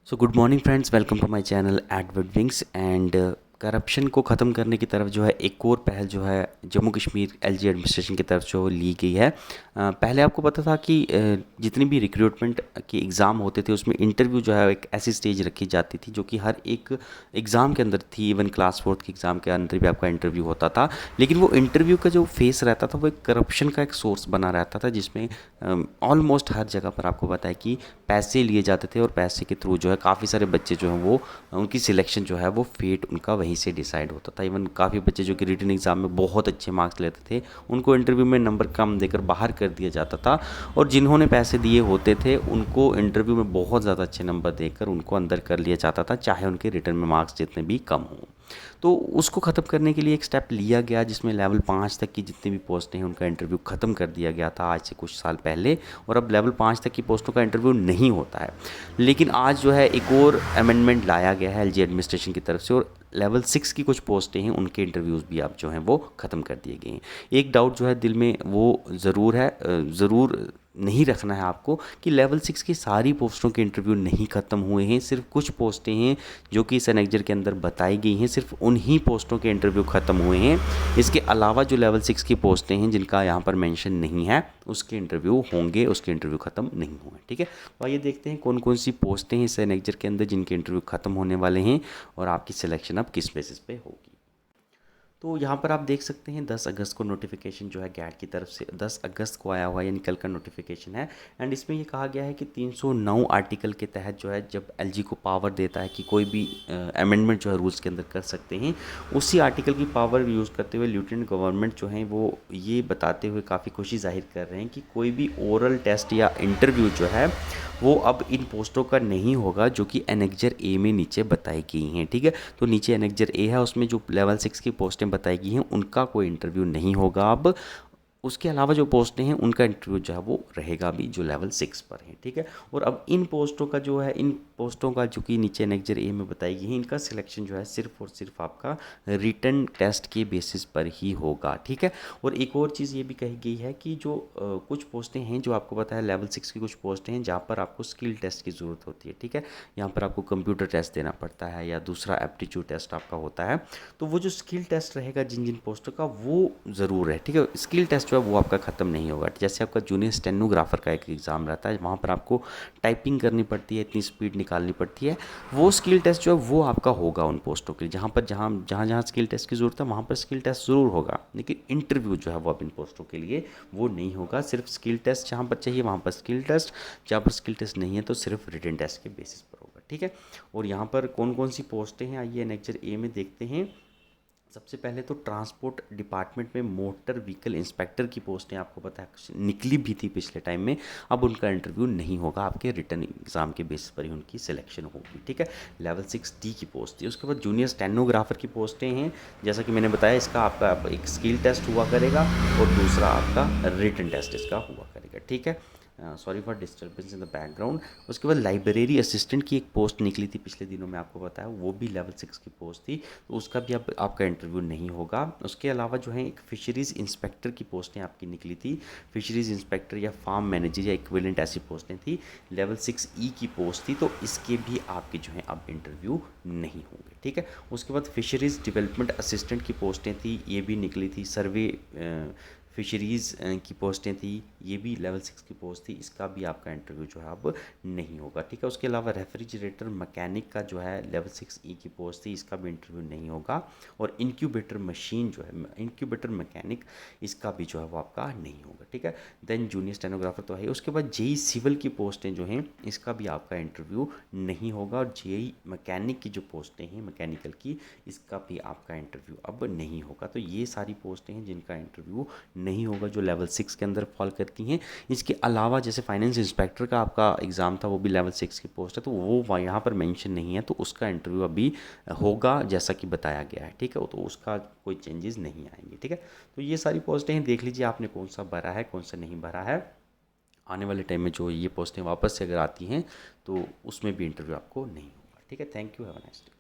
So good morning friends, welcome to my channel Edward Wings. And corruption को ख़त्म करने की तरफ जो है एक और पहल जो है जम्मू कश्मीर एलजी एडमिनिस्ट्रेशन की तरफ जो ली गई है। पहले आपको पता था कि जितनी भी रिक्रूटमेंट के एग्ज़ाम होते थे उसमें इंटरव्यू जो है एक ऐसी स्टेज रखी जाती थी जो कि हर एक एग्ज़ाम के अंदर थी। इवन क्लास फोर्थ के एग्ज़ाम के अंदर भी आपका इंटरव्यू होता था, लेकिन वो इंटरव्यू का जो फेस रहता था वो एक करप्शन का एक सोर्स बना रहता था, जिसमें ऑलमोस्ट हर जगह पर आपको पता है कि पैसे लिए जाते थे और पैसे के थ्रू जो है काफ़ी सारे बच्चे जो हैं वो उनकी सिलेक्शन जो है वो फेट उनका वहीं से डिसाइड होता था। इवन काफ़ी बच्चे जो कि रिटन एग्ज़ाम में बहुत अच्छे मार्क्स लेते थे उनको इंटरव्यू में नंबर कम देकर बाहर कर दिया जाता था, और जिन्होंने पैसे दिए होते थे उनको इंटरव्यू में बहुत ज़्यादा अच्छे नंबर देकर उनको अंदर कर लिया जाता था, चाहे उनके रिटर्न में मार्क्स जितने भी कम हों। तो उसको ख़त्म करने के लिए एक स्टेप लिया गया जिसमें लेवल 5 तक की जितनी भी पोस्टें हैं उनका इंटरव्यू ख़त्म कर दिया गया था आज से कुछ साल पहले, और अब लेवल 5 तक की पोस्टों का इंटरव्यू नहीं होता है। लेकिन आज जो है एक और अमेंडमेंट लाया गया है एलजी एडमिनिस्ट्रेशन की तरफ से, और लेवल 6 की कुछ पोस्टें हैं उनके इंटरव्यूज़ भी अब जो हैं वो ख़त्म कर दिए गए हैं। एक डाउट जो है दिल में वो ज़रूर है, ज़रूर नहीं रखना है आपको कि लेवल 6 की सारी पोस्टों के इंटरव्यू नहीं ख़त्म हुए हैं। सिर्फ कुछ पोस्टें हैं जो कि इस एनेक्जर के अंदर बताई गई हैं, सिर्फ उन्हीं पोस्टों के इंटरव्यू ख़त्म हुए हैं। इसके अलावा जो लेवल 6 की पोस्टें हैं जिनका यहाँ पर मेंशन नहीं है उसके इंटरव्यू होंगे, उसके इंटरव्यू ख़त्म नहीं हुए। ठीक है, तो आइए देखते हैं कौन कौन सी पोस्टें हैं इस एनेक्जर के अंदर जिनके इंटरव्यू ख़त्म होने वाले हैं और आपकी सिलेक्शन अब किस बेसिस पे होगी। तो यहाँ पर आप देख सकते हैं 10 अगस्त को नोटिफिकेशन जो है गैट की तरफ से 10 अगस्त को आया हुआ है, यानी कल का नोटिफिकेशन है। एंड इसमें ये कहा गया है कि 309 आर्टिकल के तहत जो है जब एलजी को पावर देता है कि कोई भी अमेंडमेंट जो है रूल्स के अंदर कर सकते हैं, उसी आर्टिकल की पावर यूज़ करते हुए लेफ्टिनेंट गवर्नमेंट जो है वो ये बताते हुए काफ़ी खुशी जाहिर कर रहे हैं कि कोई भी ओरल टेस्ट या इंटरव्यू जो है वो अब इन पोस्टों का नहीं होगा जो कि एनेक्जर ए में नीचे बताई गई हैं। ठीक है, तो नीचे एनेक्जर ए है उसमें जो लेवल 6 की पोस्टें बताई गई हैं उनका कोई इंटरव्यू नहीं होगा अब। उसके अलावा जो पोस्टें हैं उनका इंटरव्यू जो है वो रहेगा भी जो लेवल 6 पर है। ठीक है, और अब इन पोस्टों का जो है इन पोस्टों का जो कि नीचे एनेक्जर ए में बताई गई है इनका सिलेक्शन जो है सिर्फ और सिर्फ आपका रिटन टेस्ट के बेसिस पर ही होगा। ठीक है, और एक और चीज़ ये भी कही गई है कि जो कुछ पोस्टें हैं जो आपको पता है लेवल 6 की कुछ पोस्टें हैं जहाँ पर आपको स्किल टेस्ट की ज़रूरत होती है। ठीक है, यहाँ पर आपको कंप्यूटर टेस्ट देना पड़ता है या दूसरा एप्टीट्यूड टेस्ट आपका होता है, तो वो जो स्किल टेस्ट रहेगा जिन जिन पोस्टों का वो ज़रूर है। ठीक है, स्किल टेस्ट जो है वो आपका ख़त्म नहीं होगा। जैसे आपका जूनियर स्टेनोग्राफर का एक एग्ज़ाम रहता है, वहाँ पर आपको टाइपिंग करनी पड़ती है, इतनी स्पीड निकालनी पड़ती है, वो स्किल टेस्ट जो है वो आपका होगा उन पोस्टों के लिए। जहाँ स्किल टेस्ट की ज़रूरत है वहाँ पर स्किल टेस्ट ज़रूर होगा, लेकिन इंटरव्यू जो है वो अब इन पोस्टों के लिए वो नहीं होगा। सिर्फ स्किल टेस्ट जहाँ पर चाहिए वहाँ पर स्किल टेस्ट, जहाँ पर स्किल टेस्ट नहीं है तो सिर्फ रिटन टेस्ट के बेसिस पर होगा। ठीक है, और यहाँ पर कौन कौन सी पोस्टें हैं आइए एनेक्जर ए में देखते हैं। सबसे पहले तो ट्रांसपोर्ट डिपार्टमेंट में मोटर व्हीकल इंस्पेक्टर की पोस्टें आपको पता है निकली भी थी पिछले टाइम में, अब उनका इंटरव्यू नहीं होगा, आपके रिटर्न एग्जाम के बेसिस पर ही उनकी सिलेक्शन होगी। ठीक है, लेवल 6D की पोस्ट थी। उसके बाद जूनियर स्टेनोग्राफर की पोस्टें हैं, जैसा कि मैंने बताया इसका आपका एक स्किल टेस्ट हुआ करेगा और दूसरा आपका रिटन टेस्ट इसका हुआ करेगा। ठीक है, sorry for disturbance in the background. उसके बाद लाइब्रेरी असिस्टेंट की एक पोस्ट निकली थी पिछले दिनों में, आपको बताया वो भी लेवल 6 की पोस्ट थी, तो उसका भी अब आपका इंटरव्यू नहीं होगा। उसके अलावा जो है एक फिशरीज़ इंस्पेक्टर की पोस्टें आपकी निकली थी, फिशरीज़ इंस्पेक्टर या फार्म मैनेजर या इक्विवेलेंट ऐसी पोस्टें थी, लेवल 6E की पोस्ट थी, तो इसके भी आपके जो हैं अब इंटरव्यू नहीं होंगे। ठीक है, उसके बाद फिशरीज़ डेवलपमेंट असिस्टेंट की पोस्टें थी, ये भी निकली थी। सर्वे फिशरीज़ की पोस्टें थी, ये भी लेवल 6 की पोस्ट थी, इसका भी आपका इंटरव्यू जो है अब नहीं होगा। ठीक है, उसके अलावा रेफ्रिजरेटर मैकेनिक का जो है लेवल 6E की पोस्ट थी, इसका भी इंटरव्यू नहीं होगा। और इंक्यूबेटर मशीन जो है इंक्यूबेटर मैकेनिक, इसका भी जो है वो आपका नहीं होगा। ठीक है, देन जूनियर स्टेनोग्राफर तो है। उसके बाद जेई सिविल की पोस्टें जो हैं इसका भी आपका इंटरव्यू नहीं होगा, और जेई मैकेनिक की जो पोस्टें हैं मैकेनिकल की, इसका भी आपका इंटरव्यू अब नहीं होगा। तो ये सारी पोस्टें हैं जिनका इंटरव्यू नहीं होगा जो लेवल 6 के अंदर फॉल करती हैं। इसके अलावा जैसे फाइनेंस इंस्पेक्टर का आपका एग्ज़ाम था, वो भी लेवल 6 की पोस्ट है, तो वो यहाँ पर मेंशन नहीं है, तो उसका इंटरव्यू अभी होगा जैसा कि बताया गया है। ठीक है, तो उसका कोई चेंजेस नहीं आएंगे। ठीक है, तो ये सारी पोस्टें हैं, देख लीजिए आपने कौन सा भरा है कौन सा नहीं भरा है। आने वाले टाइम में जो ये पोस्टें वापस से अगर आती हैं तो उसमें भी इंटरव्यू आपको नहीं होगा। ठीक है, thank you, have a nice day.